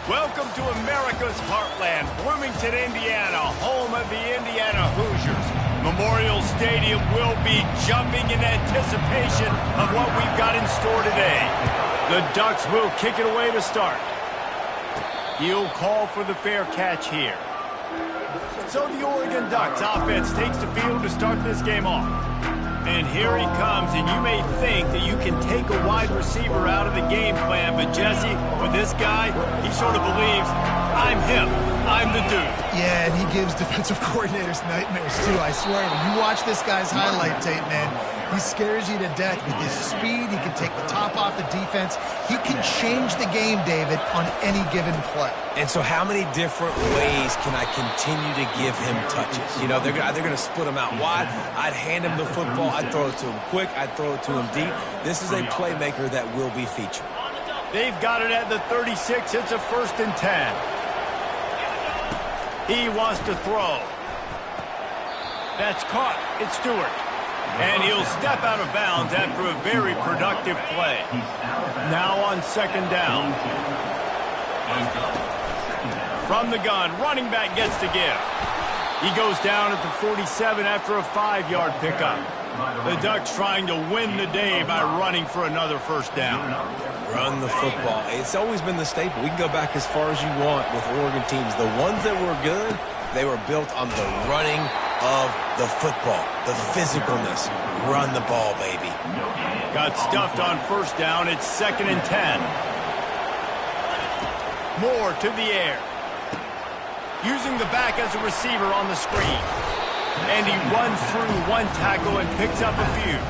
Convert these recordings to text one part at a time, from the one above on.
Welcome to America's heartland, Bloomington, Indiana, home of the Indiana Hoosiers. Memorial Stadium will be jumping in anticipation of what we've got in store today. The Ducks will kick it away to start. He'll call for the fair catch here. So the Oregon Ducks offense takes the field to start this game off. And here he comes, and you may think that you can take a wide receiver out of the game plan, but Jesse, with this guy, he sort of believes, I'm him, I'm the dude. Yeah, and he gives defensive coordinators nightmares too, I swear. When you watch this guy's highlight tape, man, he scares you to death with his speed. He can take the top off the defense. He can change the game, David, on any given play. And so how many different ways can I continue to give him touches? You know, they're going to split him out wide. I'd hand him the football. I'd throw it to him quick. I'd throw it to him deep. This is a playmaker that will be featured. They've got it at the 36. It's a 1st and 10. He wants to throw. That's caught. It's Stewart. And he'll step out of bounds after a very productive play. Now on 2nd down. From the gun, running back gets to give. He goes down at the 47 after a 5-yard pickup. The Ducks trying to win the day by running for another 1st down. Run the football. It's always been the staple. We can go back as far as you want with Oregon teams. The ones that were good, they were built on the running of the football, the physicalness. Run the ball, baby. Got stuffed on 1st down. It's 2nd and 10. Moore to the air. Using the back as a receiver on the screen. And he runs through one tackle and picks up a few.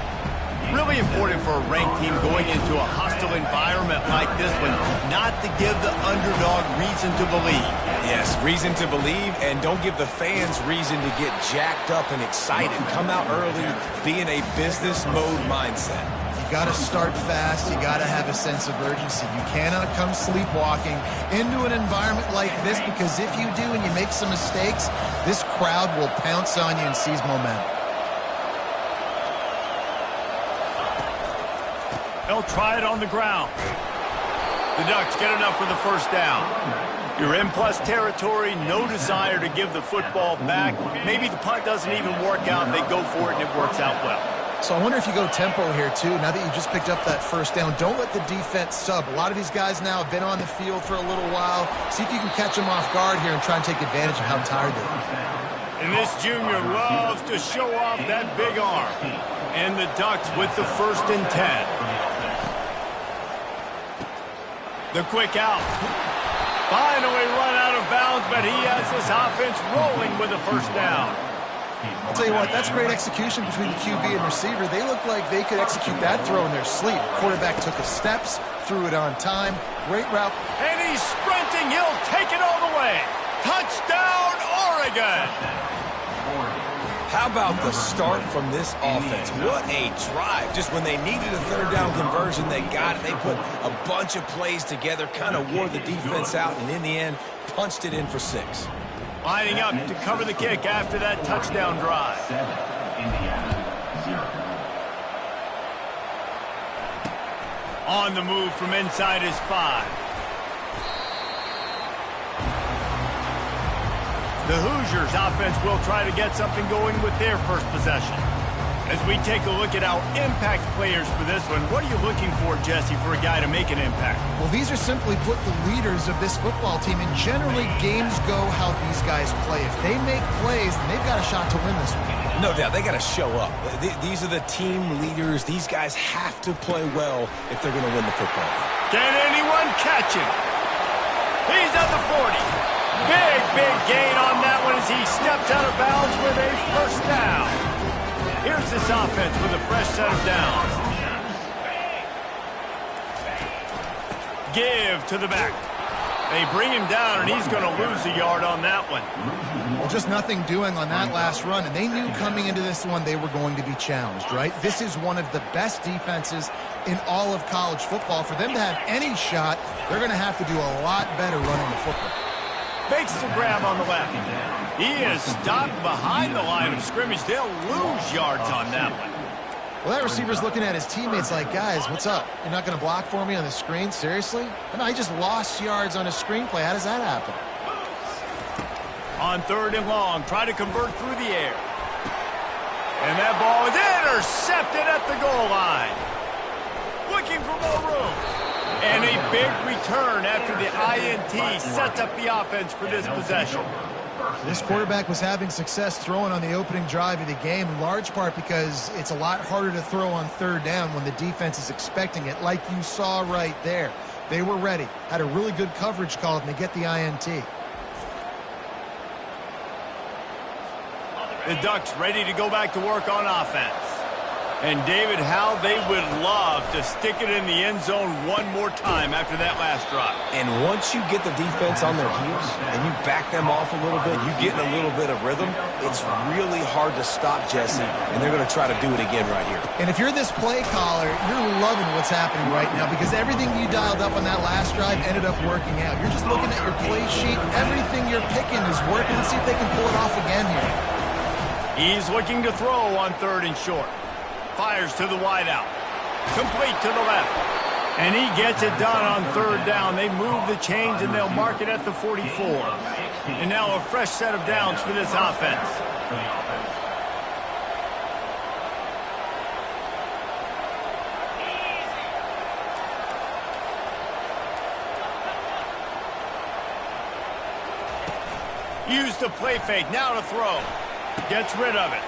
Really important for a ranked team going into a hostile environment like this one, not to give the underdog reason to believe. Yes, reason to believe, and don't give the fans reason to get jacked up and excited. Come out early, be in a business mode mindset. You got to start fast. You got to have a sense of urgency. You cannot come sleepwalking into an environment like this, because if you do and you make some mistakes, this crowd will pounce on you and seize momentum. They'll try it on the ground. The Ducks get enough for the 1st down. You're in plus territory, no desire to give the football back. Maybe the punt doesn't even work out. They go for it, and it works out well. So I wonder if you go tempo here, too. Now that you just picked up that 1st down, don't let the defense sub. A lot of these guys now have been on the field for a little while. See if you can catch them off guard here and try and take advantage of how tired they are. And this junior loves to show off that big arm. And the Ducks with the 1st and 10. The quick out. Finally run out of bounds, but he has this offense rolling with a 1st down. I'll tell you what, that's great execution between the QB and receiver. They look like they could execute that throw in their sleep. Quarterback took his steps, threw it on time. Great route. And he's sprinting. He'll take it all the way. Touchdown, Oregon! How about the start from this offense? What a drive. Just when they needed a 3rd down conversion, they got it. They put a bunch of plays together, kind of wore the defense out, and in the end, punched it in for 6. Lining up to cover the kick after that touchdown drive. On the move from inside his 5. The Hoosiers offense will try to get something going with their 1st possession. As we take a look at our impact players for this one, what are you looking for, Jesse, for a guy to make an impact? Well, these are simply put the leaders of this football team, and generally games go how these guys play. If they make plays, then they've got a shot to win this one. No doubt, they got to show up. These are the team leaders. These guys have to play well if they're going to win the football game. Can anyone catch him? He's at the 40. Big gain on that one as he steps out of bounds with a 1st down. Here's this offense with a fresh set of downs. Give to the back. They bring him down, and he's going to lose a yard on that one. Well, just nothing doing on that last run, and they knew coming into this one they were going to be challenged, right? This is one of the best defenses in all of college football. For them to have any shot, they're going to have to do a lot better running the football. Makes the grab on the left. He is stopped behind the line of scrimmage. They'll lose yards on that one. Well, that receiver's looking at his teammates like, guys, what's up? You're not going to block for me on the screen? Seriously? And I just lost yards on a screenplay. How does that happen? On 3rd and long, try to convert through the air. And that ball is intercepted at the goal line. Looking for more room. And a big return after the INT sets up the offense for this possession. This quarterback was having success throwing on the opening drive of the game, in large part because it's a lot harder to throw on 3rd down when the defense is expecting it, like you saw right there. They were ready, had a really good coverage call, and they get the INT. The Ducks ready to go back to work on offense. And David, how they would love to stick it in the end zone one more time after that last drive. And once you get the defense on their heels and you back them off a little bit, you get in a little bit of rhythm, it's really hard to stop, Jesse, and they're going to try to do it again right here. And if you're this play caller, you're loving what's happening right now because everything you dialed up on that last drive ended up working out. You're just looking at your play sheet. Everything you're picking is working. Let's see if they can pull it off again here. He's looking to throw on 3rd and short. Fires to the wideout. Complete to the left. And he gets it done on 3rd down. They move the chains and they'll mark it at the 44. And now a fresh set of downs for this offense. Use the play fake. Now to throw. Gets rid of it.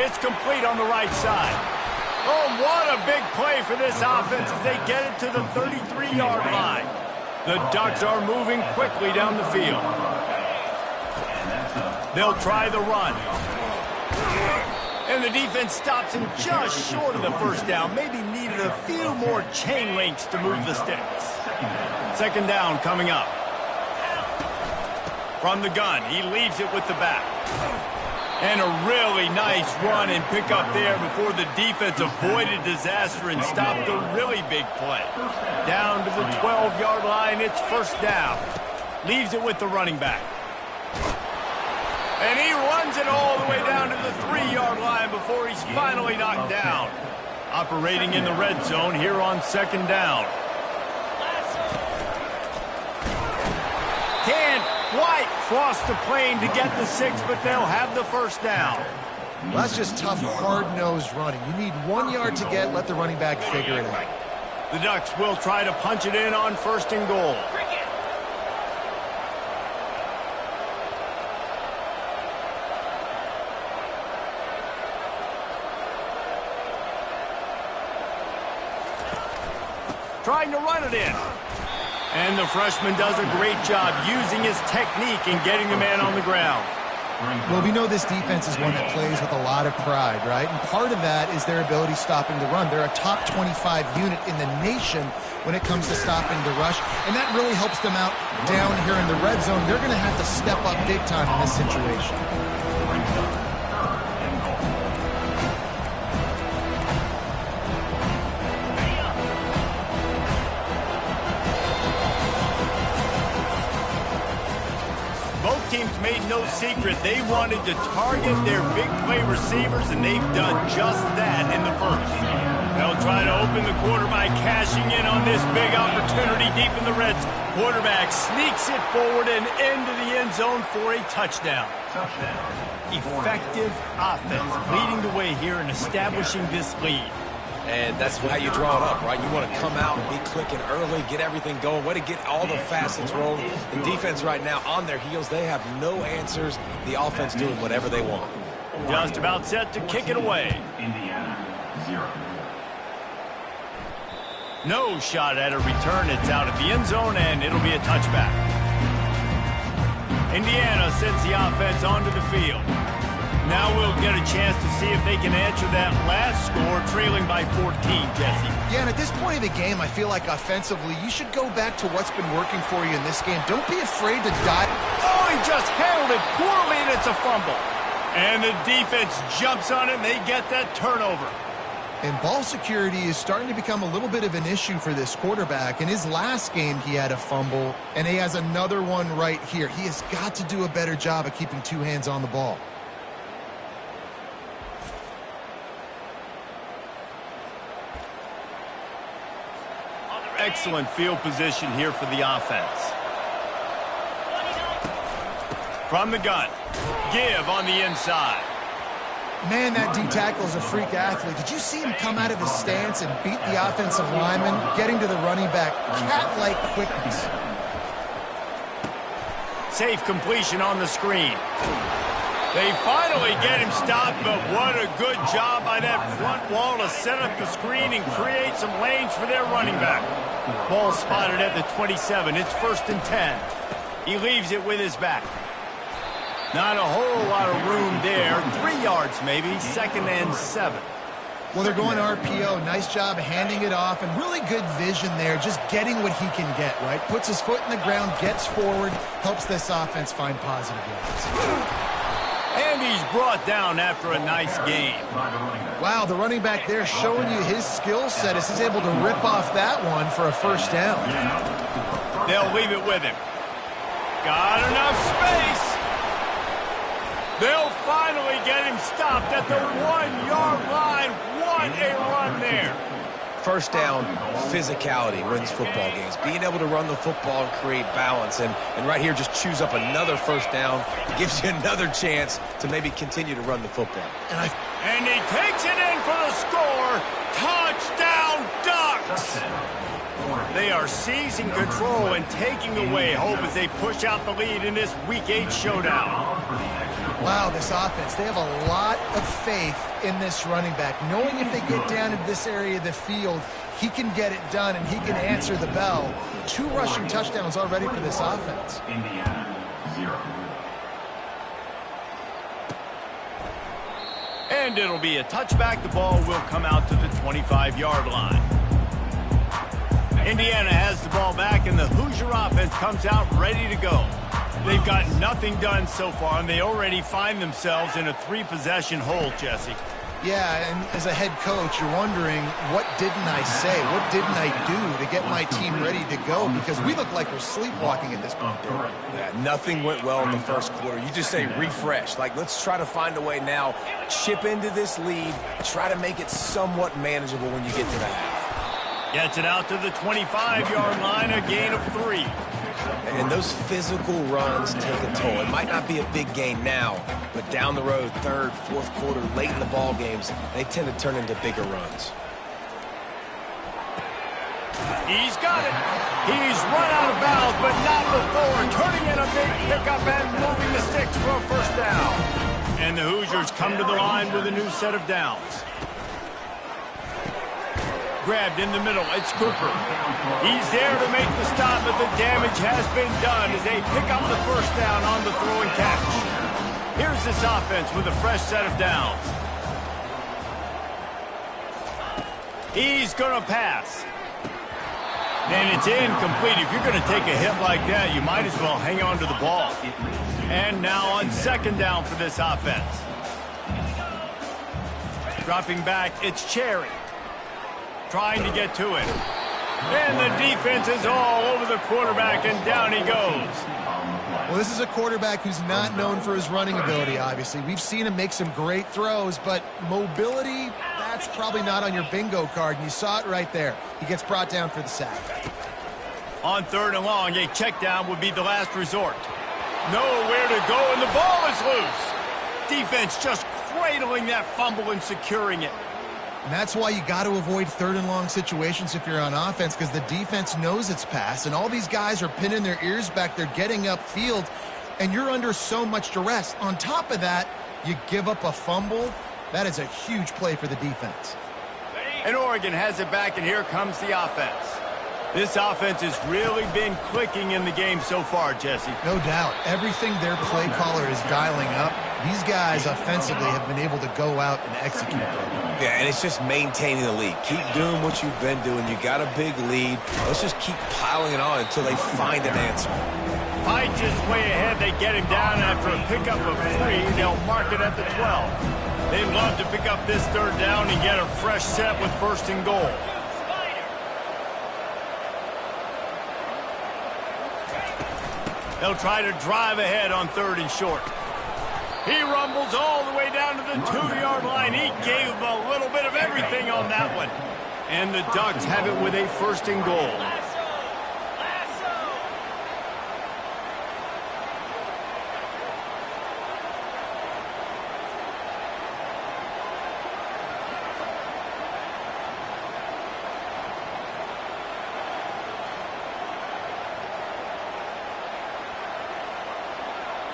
It's complete on the right side. Oh, what a big play for this offense as they get it to the 33-yard line. The Ducks are moving quickly down the field. They'll try the run. And the defense stops him just short of the 1st down. Maybe needed a few more chain links to move the sticks. 2nd down coming up. From the gun, he leaves it with the back. And a really nice run and pick up there before the defense avoided disaster and stopped a really big play. Down to the 12-yard line, it's 1st down. Leaves it with the running back. And he runs it all the way down to the 3-yard line before he's finally knocked down. Operating in the red zone here on 2nd down. Can't quite cross the plane to get the 6, but they'll have the 1st down. Well, that's just tough, hard-nosed running. You need 1 yard to get, let the running back figure it out. The Ducks will try to punch it in on 1st and goal. Trying to run it in. And the freshman does a great job using his technique and getting the man on the ground. Well, we know this defense is one that plays with a lot of pride, right? And part of that is their ability stopping the run. They're a top 25 unit in the nation when it comes to stopping the rush, and that really helps them out down here in the red zone. They're going to have to step up big time in this situation. Teams made no secret they wanted to target their big play receivers, and they've done just that in the 1st. They'll try to open the quarter by cashing in on this big opportunity deep in the red zone. Quarterback sneaks it forward and into the end zone for a touchdown. Effective offense leading the way here and establishing this lead. And that's how you draw it up, right? You want to come out and be clicking early, get everything going, way to get all the facets rolling. The defense right now on their heels, they have no answers. The offense doing whatever they want. Just about set to kick it away. Indiana, 0. No shot at a return. It's out of the end zone, and it'll be a touchback. Indiana sends the offense onto the field. Now we'll get a chance to see if they can answer that last score, trailing by 14, Jesse. Yeah, and at this point of the game, I feel like offensively, you should go back to what's been working for you in this game. Don't be afraid to dive. Oh, he just handled it poorly, and it's a fumble. And the defense jumps on it, and they get that turnover. And ball security is starting to become a little bit of an issue for this quarterback. In his last game, he had a fumble, and he has another one right here. He has got to do a better job of keeping 2 hands on the ball. Excellent field position here for the offense. From the gun, give on the inside. Man, that D-tackle is a freak athlete. Did you see him come out of his stance and beat the offensive lineman, getting to the running back? Cat-like quickness. Safe completion on the screen. They finally get him stopped, but what a good job by that front wall to set up the screen and create some lanes for their running back. Ball spotted at the 27. It's 1st and 10. He leaves it with his back. Not a whole lot of room there. 3 yards maybe, 2nd and 7. Well, they're going RPO. Nice job handing it off, and really good vision there, just getting what he can get, right? Puts his foot in the ground, gets forward, helps this offense find positive yards. And he's brought down after a nice game. Wow, the running back there showing you his skill set as he's able to rip off that one for a 1st down. They'll leave it with him. Got enough space. They'll finally get him stopped at the 1-yard line. What a run there. 1st down, physicality wins football games. Being able to run the football and create balance. And right here, just choose up another 1st down. Gives you another chance to maybe continue to run the football. And he takes it in for the score. Touchdown, Ducks. They are seizing control and taking away hope as they push out the lead in this Week 8 showdown. Wow, this offense, they have a lot of faith in this running back. Knowing if they get down in this area of the field, he can get it done and he can answer the bell. 2 rushing touchdowns already for this offense. Indiana, 0. And it'll be a touchback. The ball will come out to the 25-yard line. Indiana has the ball back, and the Hoosier offense comes out ready to go. They've got nothing done so far, and they already find themselves in a 3-possession hole, Jesse. Yeah, and as a head coach, you're wondering, what didn't I say? What didn't I do to get my team ready to go? Because we look like we're sleepwalking at this point. Yeah, nothing went well in the 1st quarter. You just say refresh. Like, let's try to find a way now. Chip into this lead. Try to make it somewhat manageable when you get to the half. Gets it out to the 25-yard line, a gain of 3. And those physical runs take a toll. It might not be a big gain now, but down the road, 3rd, 4th quarter, late in the ball games, they tend to turn into bigger runs. He's got it. He's run out of bounds, but not before. Turning in a big pickup and moving the sticks for a 1st down. And the Hoosiers come to the line with a new set of downs. Grabbed in the middle, it's Cooper. He's there to make the stop, but the damage has been done as they pick up the 1st down on the throw and catch. Here's this offense with a fresh set of downs. He's going to pass. And it's incomplete. If you're going to take a hit like that, you might as well hang on to the ball. And now on 2nd down for this offense. Dropping back, it's Cherry. Trying to get to it. And the defense is all over the quarterback, and down he goes. Well, this is a quarterback who's not known for his running ability, obviously. We've seen him make some great throws, but mobility, that's probably not on your bingo card, and you saw it right there. He gets brought down for the sack. On 3rd and long, a check down would be the last resort. Nowhere to go, and the ball is loose. Defense just cradling that fumble and securing it. And that's why you got to avoid 3rd and long situations if you're on offense, because the defense knows it's pass, and all these guys are pinning their ears back. They're getting upfield, and you're under so much duress. On top of that, you give up a fumble. That is a huge play for the defense. And Oregon has it back, and here comes the offense. This offense has really been clicking in the game so far, Jesse. No doubt. Everything their play caller is dialing up, these guys offensively have been able to go out and execute them. Yeah, and it's just maintaining the lead. Keep doing what you've been doing. You got a big lead. Let's just keep piling it on until they find an answer. Fight just way ahead. They get him down after a pickup of 3. They'll mark it at the 12. They'd love to pick up this 3rd down and get a fresh set with 1st and goal. They'll try to drive ahead on 3rd and short. He rumbles all the way down to the 2-yard line. He gave him a little bit of everything on that one. And the Ducks have it with a 1st and goal.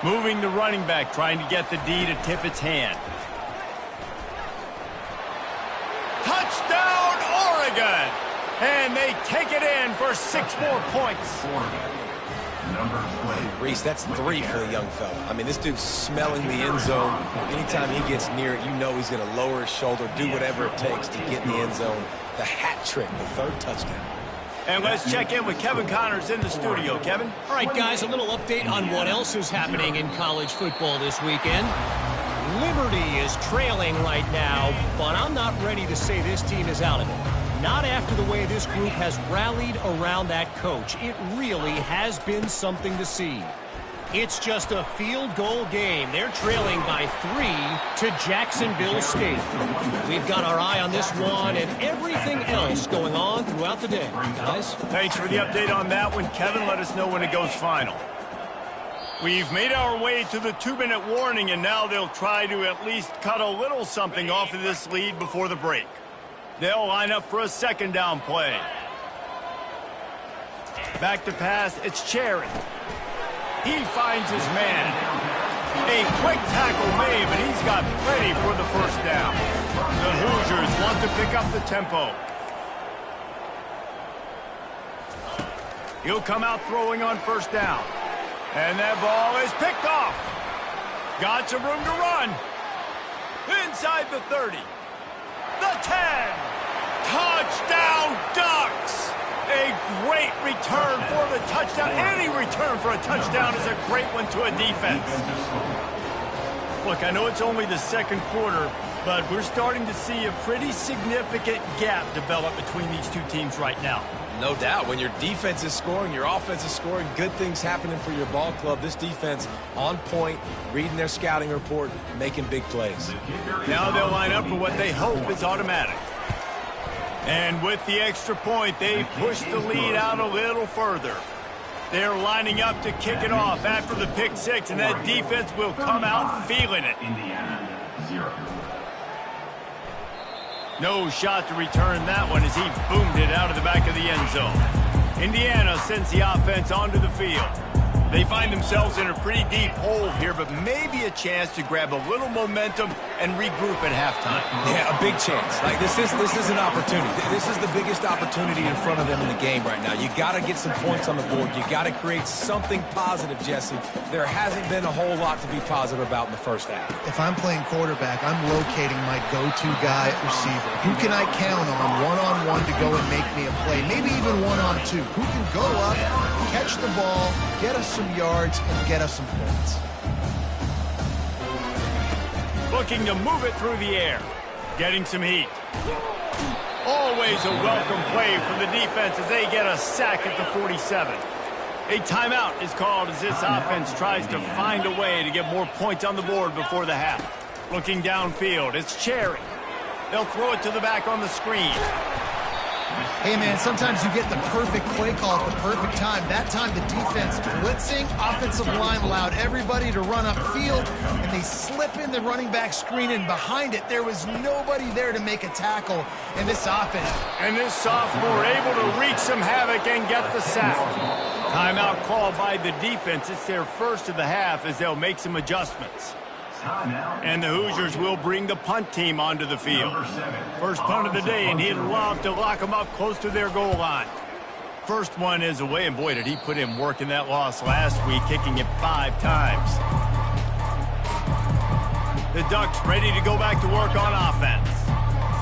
Moving the running back, trying to get the D to tip its hand. Touchdown, Oregon! And they take it in for 6 more points. Reese, that's 3 for the young fella. I mean, this dude's smelling the end zone. Anytime he gets near it, you know he's going to lower his shoulder, do whatever it takes to get in the end zone. The hat trick, the 3rd touchdown. And let's check in with Kevin Connors in the studio. Kevin? All right, guys, a little update on what else is happening in college football this weekend. Liberty is trailing right now, but I'm not ready to say this team is out of it. Not after the way this group has rallied around that coach. It really has been something to see. It's just a field goal game. They're trailing by 3 to Jacksonville State. We've got our eye on this one and everything else going on throughout the day, guys. Thanks for the update on that one, Kevin. Let us know when it goes final. We've made our way to the 2-minute warning, and now they'll try to at least cut a little something off of this lead before the break. They'll line up for a 2nd down play. Back to pass, it's Cherry. He finds his man. A quick tackle made, but he's got plenty for the 1st down. The Hoosiers want to pick up the tempo. He'll come out throwing on 1st down. And that ball is picked off. Got some room to run. Inside the 30. The 10. Touchdown, Ducks. A great return for the touchdown. Any return for a touchdown is a great one to a defense. Look, I know it's only the 2nd quarter, but we're starting to see a pretty significant gap develop between these two teams right now. No doubt. When your defense is scoring, your offense is scoring, good things happening for your ball club. This defense on point, reading their scouting report, making big plays. Now they'll line up for what they hope is automatic. And with the extra point, they push the lead out a little further. They're lining up to kick it off after the pick 6, and that defense will come out feeling it. Indiana, 0. No shot to return that one as he boomed it out of the back of the end zone. Indiana sends the offense onto the field. They find themselves in a pretty deep hole here, but maybe a chance to grab a little momentum and regroup at halftime. Yeah, a big chance. Like this is an opportunity. This is the biggest opportunity in front of them in the game right now. You got to get some points on the board. You got to create something positive, Jesse. There hasn't been a whole lot to be positive about in the 1st half. If I'm playing quarterback, I'm locating my go-to guy at receiver. Who can I count on one-on-one to go and make me a play? Maybe even one-on-two. Who can go up, catch the ball, get us some yards, and get us some points. Looking to move it through the air. Getting some heat. Always a welcome play for the defense as they get a sack at the 47. A timeout is called as this offense tries to find a way to get more points on the board before the half. Looking downfield, it's Cherry. They'll throw it to the back on the screen. Hey, man, sometimes you get the perfect play call at the perfect time. That time the defense blitzing, offensive line allowed everybody to run upfield, and they slip in the running back screen, and behind it there was nobody there to make a tackle in this offense. And this sophomore able to wreak some havoc and get the sack. Timeout called by the defense. It's their 1st of the half as they'll make some adjustments. And the Hoosiers will bring the punt team onto the field. First punt of the day, and he'd love to lock them up close to their goal line. First one is away, and boy, did he put in work in that loss last week, kicking it 5 times. The Ducks ready to go back to work on offense.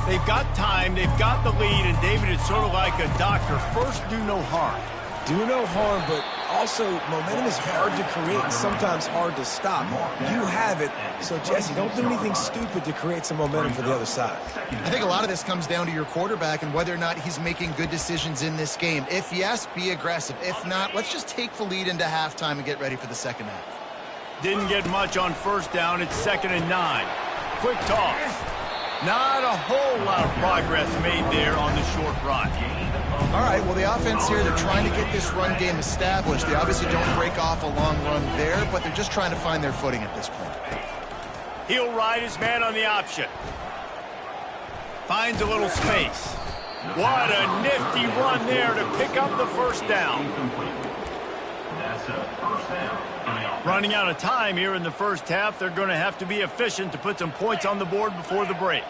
They've got time, they've got the lead, and David is sort of like a doctor. First, do no harm. Do no harm, but also momentum is hard to create and sometimes hard to stop. You have it, so Jesse, don't do anything stupid to create some momentum for the other side. I think a lot of this comes down to your quarterback and whether or not he's making good decisions in this game. If yes, be aggressive. If not, let's just take the lead into halftime and get ready for the 2nd half. Didn't get much on 1st down. It's 2nd and 9. Quick toss. Not a whole lot of progress made there on the short run. All right, well, the offense here, they're trying to get this run game established. They obviously don't break off a long run there, but they're just trying to find their footing at this point. He'll ride his man on the option. Finds a little space. What a nifty run there to pick up the 1st down. That's a first down for the offense. Running out of time here in the first half. They're going to have to be efficient to put some points on the board before the break.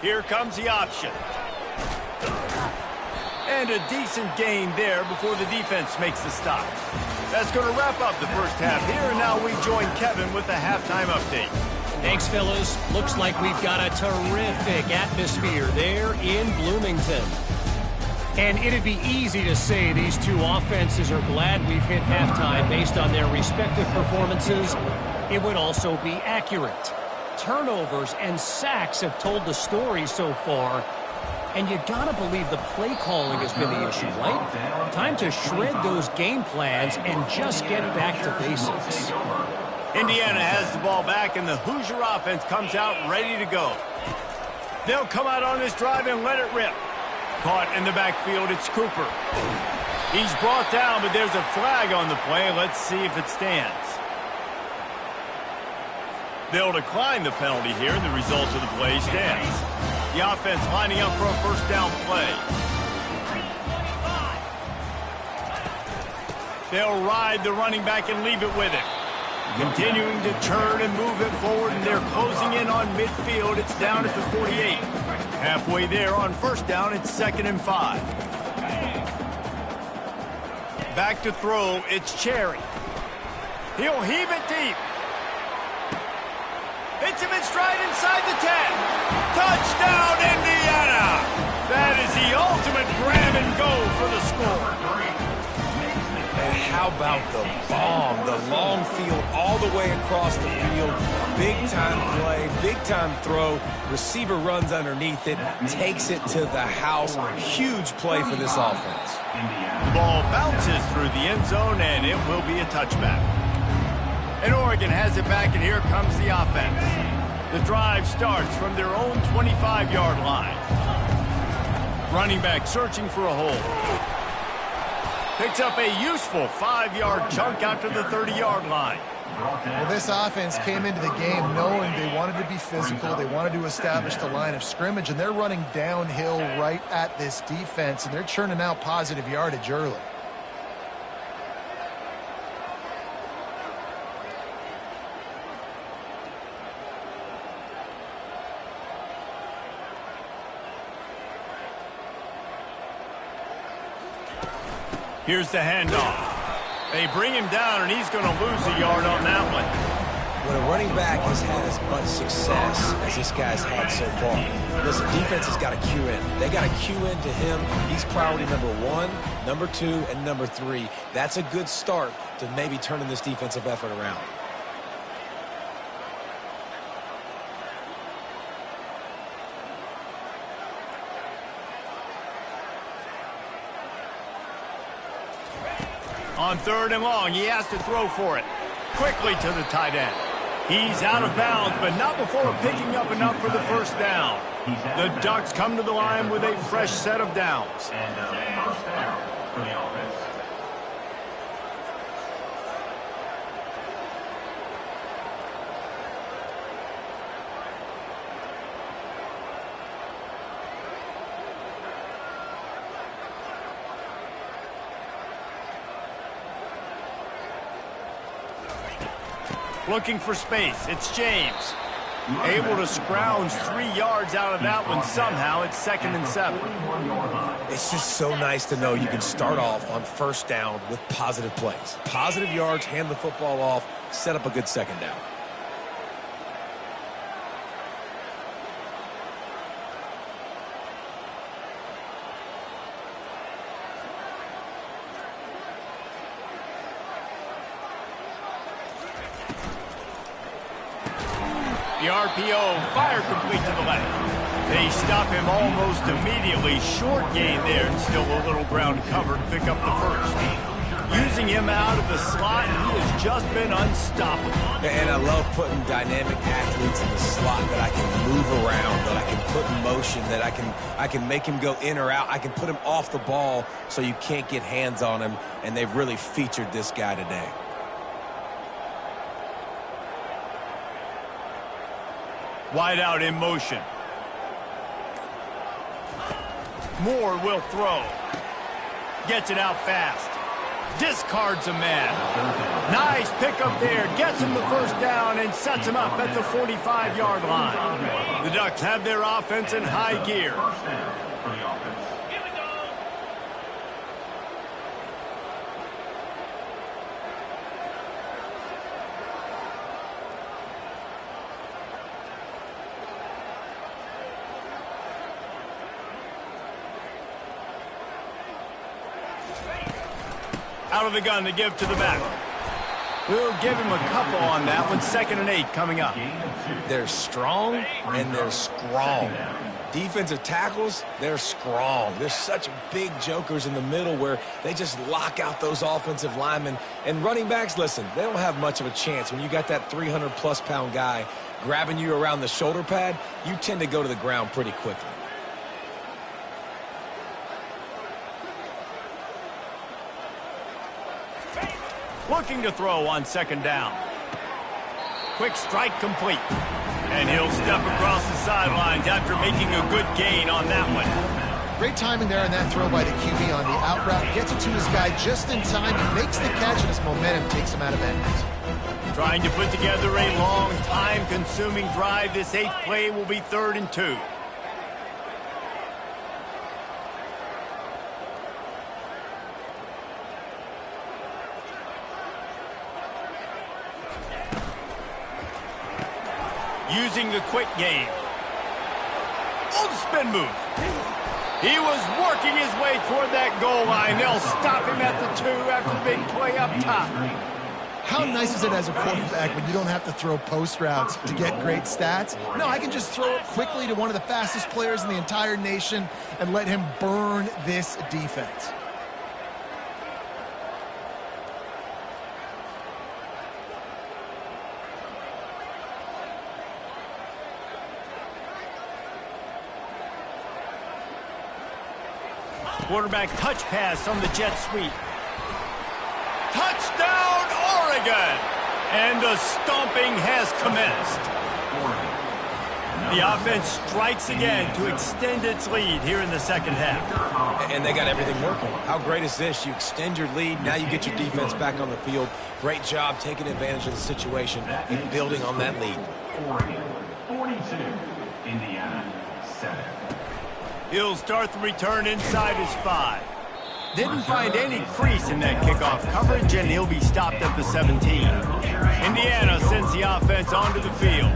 Here comes the option. And a decent gain there before the defense makes the stop. That's going to wrap up the first half here, and now we join Kevin with the halftime update. Thanks, fellas. Looks like we've got a terrific atmosphere there in Bloomington. And it'd be easy to say these two offenses are glad we've hit halftime based on their respective performances. It would also be accurate. Turnovers and sacks have told the story so far. And you gotta believe the play calling has been the issue, right? Time to shred those game plans and just get back to basics. Indiana has the ball back, and the Hoosier offense comes out ready to go. They'll come out on this drive and let it rip. Caught in the backfield, it's Cooper. He's brought down, but there's a flag on the play. Let's see if it stands. They'll decline the penalty here, and the result of the play stands. The offense lining up for a first down play. They'll ride the running back and leave it with him. Continuing to turn and move it forward, and they're closing in on midfield. It's down at the 48. Halfway there on first down, it's 2nd and 5. Back to throw, it's Cherry. He'll heave it deep. Hits him in stride inside the 10. Touchdown, Indiana! That is the ultimate grab and go for the score. And how about the bomb? The long field all the way across the field. Big-time play, big-time throw. Receiver runs underneath it, takes it to the house. Huge play for this offense. The ball bounces through the end zone, and it will be a touchback. And Oregon has it back, and here comes the offense. The drive starts from their own 25-yard line. Running back searching for a hole. Picks up a useful 5-yard chunk out to the 30-yard line. Well, this offense came into the game knowing they wanted to be physical. They wanted to establish the line of scrimmage, and they're running downhill right at this defense, and they're churning out positive yardage early. Here's the handoff. They bring him down, and he's going to lose a yard on that one. When a running back has had as much success as this guy's had so far, listen, defense has got to cue in. They got to cue in to him. He's priority number 1, number 2, and number 3. That's a good start to maybe turning this defensive effort around. On 3rd and long, he has to throw for it. Quickly to the tight end. He's out of bounds, but not before picking up enough for the first down. The Ducks come to the line with a fresh set of downs. And first down for the offense. Looking for space. It's James. Able to scrounge 3 yards out of that one somehow. It's 2nd and 7. It's just so nice to know you can start off on first down with positive plays. Positive yards, hand the football off, set up a good second down. The RPO, fire complete to the left. They stop him almost immediately. Short gain there, and still a little ground cover to pick up the first. Using him out of the slot, he has just been unstoppable. And I love putting dynamic athletes in the slot that I can move around, that I can put in motion, that I can make him go in or out. I can put him off the ball so you can't get hands on him, and they've really featured this guy today. Wide out in motion. Moore will throw. Gets it out fast. discards a man. Nice pickup there. Gets him the first down and sets him up at the 45-yard line. The Ducks have their offense in high gear. First down for the offense. Out of the gun to give to the back. We'll give him a couple on that one. 2nd and 8 coming up. They're strong and they're strong. Defensive tackles, they're strong. There's such big jokers in the middle where they just lock out those offensive linemen. And running backs, listen, they don't have much of a chance. When you got that 300-plus pound guy grabbing you around the shoulder pad, you tend to go to the ground pretty quickly. Looking to throw on 2nd down. Quick strike complete. And he'll step across the sidelines after making a good gain on that one. Great timing there on that throw by the QB on the out route. Gets it to his guy just in time. He makes the catch, and his momentum takes him out of bounds. Trying to put together a long, time-consuming drive. This 8th play will be 3rd and 2. Using the quick game. Oh, the spin move. He was working his way toward that goal line. They'll stop him at the 2 after the big play up top. How nice is it as a quarterback when you don't have to throw post routes to get great stats? No, I can just throw it quickly to one of the fastest players in the entire nation and let him burn this defense. Quarterback touch pass on the jet sweep. Touchdown, Oregon! And the stomping has commenced. The offense strikes again to extend its lead here in the 2nd half. And they got everything working. How great is this? You extend your lead, now you get your defense back on the field. Great job taking advantage of the situation and building on that lead. Oregon 42, Indiana 7. He'll start the return inside his 5. Didn't find any crease in that kickoff coverage, and he'll be stopped at the 17. Indiana sends the offense onto the field.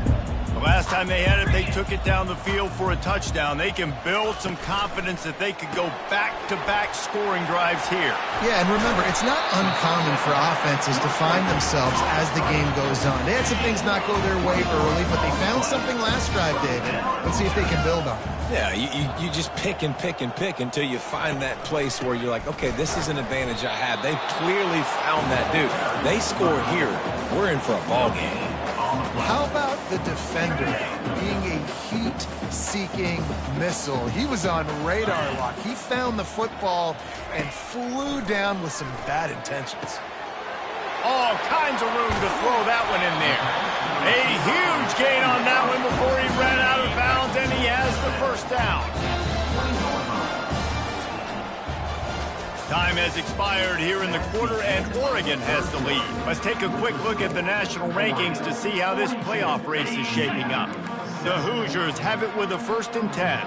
The last time they had it, they took it down the field for a touchdown. They can build some confidence that they could go back-to-back scoring drives here. Yeah, and remember, it's not uncommon for offenses to find themselves as the game goes on. They had some things not go their way early, but they found something last drive, David. Let's see if they can build on it. Yeah, you just pick and pick and pick until you find that place where you're like, okay, this is an advantage I have. They clearly found that dude. They score here. We're in for a ball game. How about the defender being a heat-seeking missile? He was on radar lock. He found the football and flew down with some bad intentions. All kinds of room to throw that one in there. A huge gain on that one before he ran out of bounds, and he has the first down. Time has expired here in the quarter, and Oregon has the lead. Let's take a quick look at the national rankings to see how this playoff race is shaping up. The Hoosiers have it with a 1st and 10.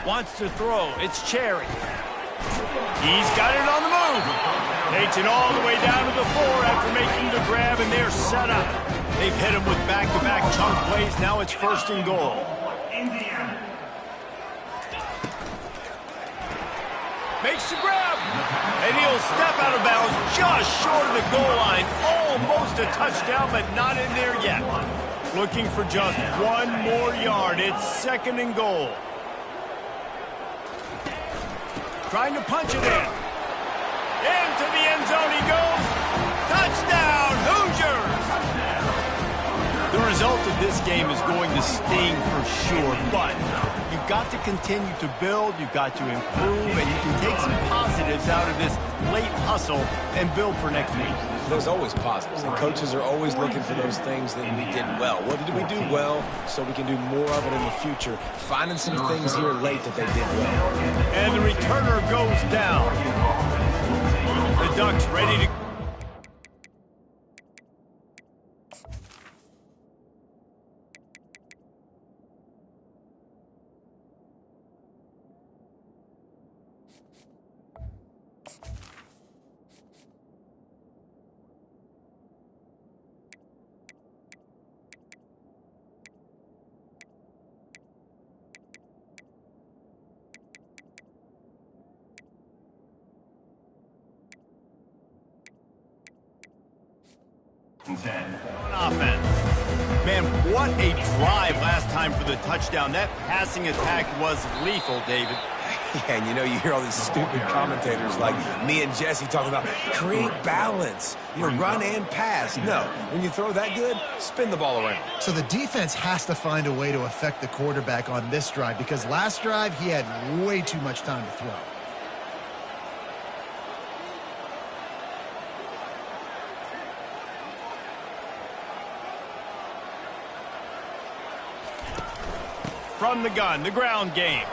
Wants to throw. It's Cherry. He's got it on the move. Takes it all the way down to the 4 after making the grab, and they're set up. They've hit him with back-to-back chunk plays. Now it's 1st and goal. Indiana. Makes the grab. And he'll step out of bounds just short of the goal line. Almost a touchdown, but not in there yet. Looking for just 1 more yard. It's 2nd and goal. Trying to punch it in. Into the end zone he goes. Touchdown, Hoosiers! The result of this game is going to sting for sure, but you've you've got to continue to build, you've got to improve, and you can take some positives out of this late hustle and build for next week. There's always positives, and coaches are always looking for those things that we did well. What did we do well so we can do more of it in the future? Finding some things here late that they did well. And the returner goes down. The Ducks ready to... on offense. Man, what a drive last time for the touchdown. That passing attack was lethal, David. Yeah, and you hear all these stupid commentators like me and Jesse talking about create balance, run and pass. No, when you throw that good, spin the ball around. So the defense has to find a way to affect the quarterback on this drive because last drive he had way too much time to throw. From the gun, the ground game.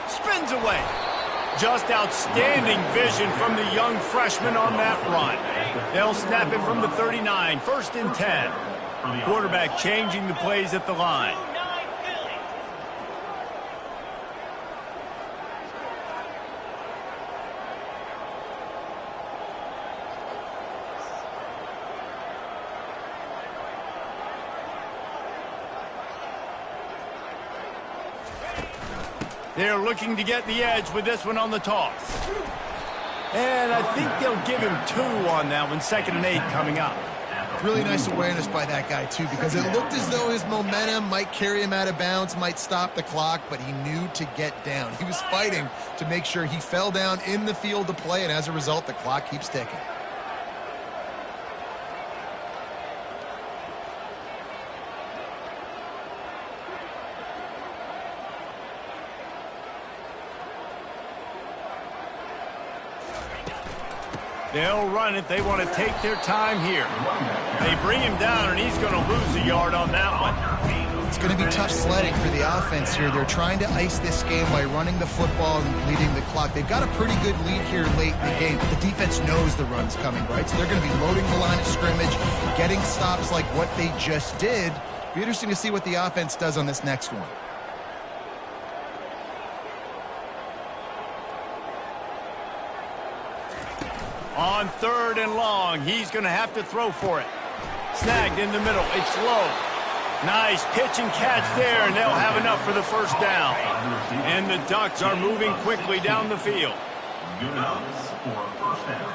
Spins away. Just outstanding vision from the young freshman on that run. They'll snap it from the 39, 1st and 10. Quarterback changing the plays at the line. They're looking to get the edge with this one on the toss. And I think they'll give him 2 on that one, 2nd and 8 coming up. Really nice awareness by that guy, too, because it looked as though his momentum might carry him out of bounds, might stop the clock, but he knew to get down. He was fighting to make sure he fell down in the field to play, and as a result, the clock keeps ticking. They'll run it. They want to take their time here. They bring him down, and he's going to lose a yard on that one. It's going to be tough sledding for the offense here. They're trying to ice this game by running the football and bleeding the clock. They've got a pretty good lead here late in the game. The defense knows the run's coming, right? So they're going to be loading the line of scrimmage, getting stops like what they just did. Be interesting to see what the offense does on this next one. On 3rd and long, he's going to have to throw for it. Snagged in the middle. It's low. Nice pitch and catch there, and they'll have enough for the 1st down. And the Ducks are moving quickly down the field. Good enough for a 1st down.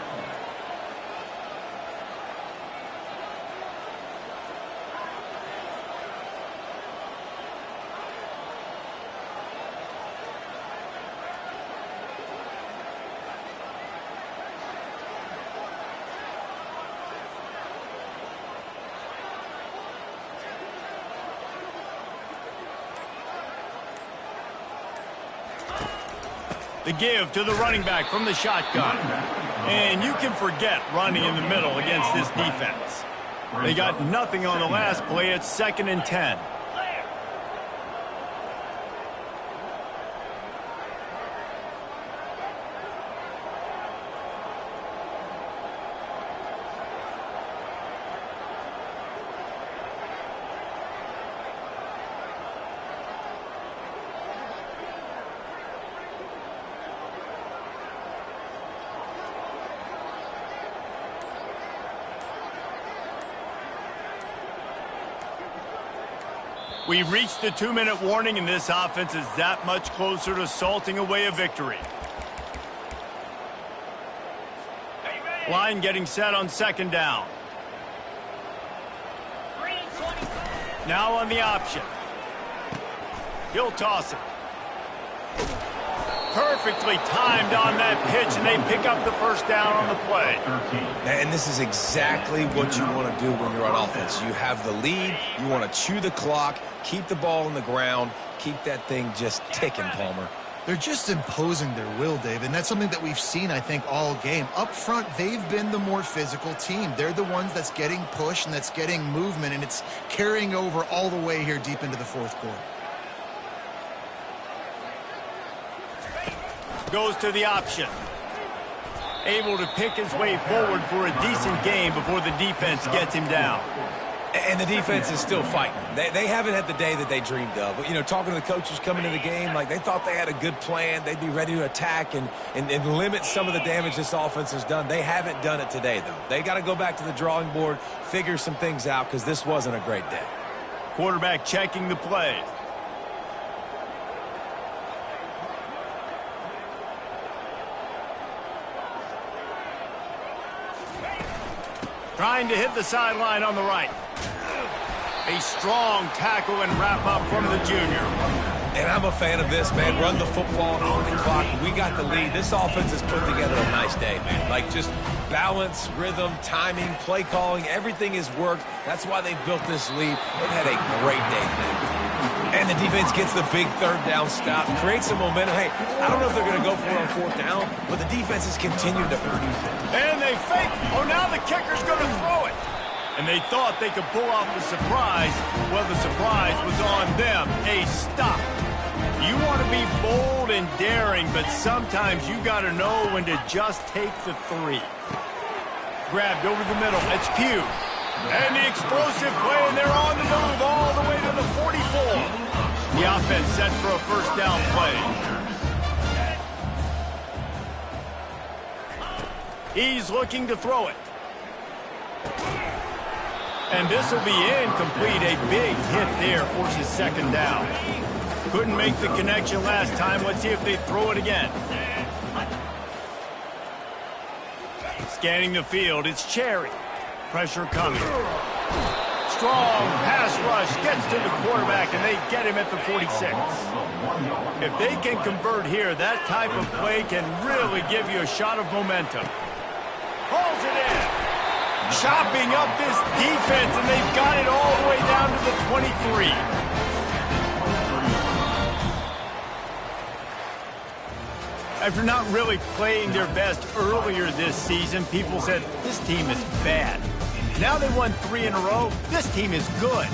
The give to the running back from the shotgun. And you can forget running in the middle against this defense. They got nothing on the last play. It's 2nd and 10. We've reached the 2-minute warning, and this offense is that much closer to salting away a victory. Line getting set on 2nd down. Now on the option. He'll toss it. Perfectly timed on that pitch, and they pick up the 1st down on the play. And this is exactly what you want to do when you're on offense. You have the lead, you want to chew the clock, keep the ball on the ground, keep that thing just ticking, Palmer. They're just imposing their will, Dave, and that's something that we've seen, I think, all game. Up front, they've been the more physical team. They're the ones that's getting push and that's getting movement, and it's carrying over all the way here deep into the fourth quarter. Goes to the option. Able to pick his way forward for a decent game before the defense gets him down. And the defense is still fighting. They haven't had the day that they dreamed of. But, you know, talking to the coaches coming to the game, like they thought they had a good plan. They'd be ready to attack and limit some of the damage this offense has done. They haven't done it today, though. They got to go back to the drawing board, figure some things out, because this wasn't a great day. Quarterback checking the play. Trying to hit the sideline on the right. A strong tackle and wrap up from the junior. And I'm a fan of this, man. Run the football on the clock. We got the lead. This offense has put together a nice day, man. Like just balance, rhythm, timing, play calling, everything has worked. That's why they've built this lead. They've had a great day, man. And the defense gets the big third down stop, creates some momentum. Hey, I don't know if they're going to go for it on fourth down, but the defense has continued to produce it. And they fake. Oh, now the kicker's going to throw it. And they thought they could pull off the surprise. Well, the surprise was on them. A stop. You want to be bold and daring, but sometimes you got to know when to just take the three. Grabbed over the middle. It's Pugh. And the explosive play, and they're on the move all the way to the 44. The offense set for a first down play. He's looking to throw it. And this will be incomplete. A big hit there forces second down. Couldn't make the connection last time. Let's see if they throw it again. Scanning the field, it's Cherry. Pressure coming. Strong pass rush gets to the quarterback, and they get him at the 46. If they can convert here, that type of play can really give you a shot of momentum. Pulls it in. Chopping up this defense, and they've got it all the way down to the 23. After not really playing their best earlier this season, people said, this team is bad. Now they won 3 in a row. This team is good.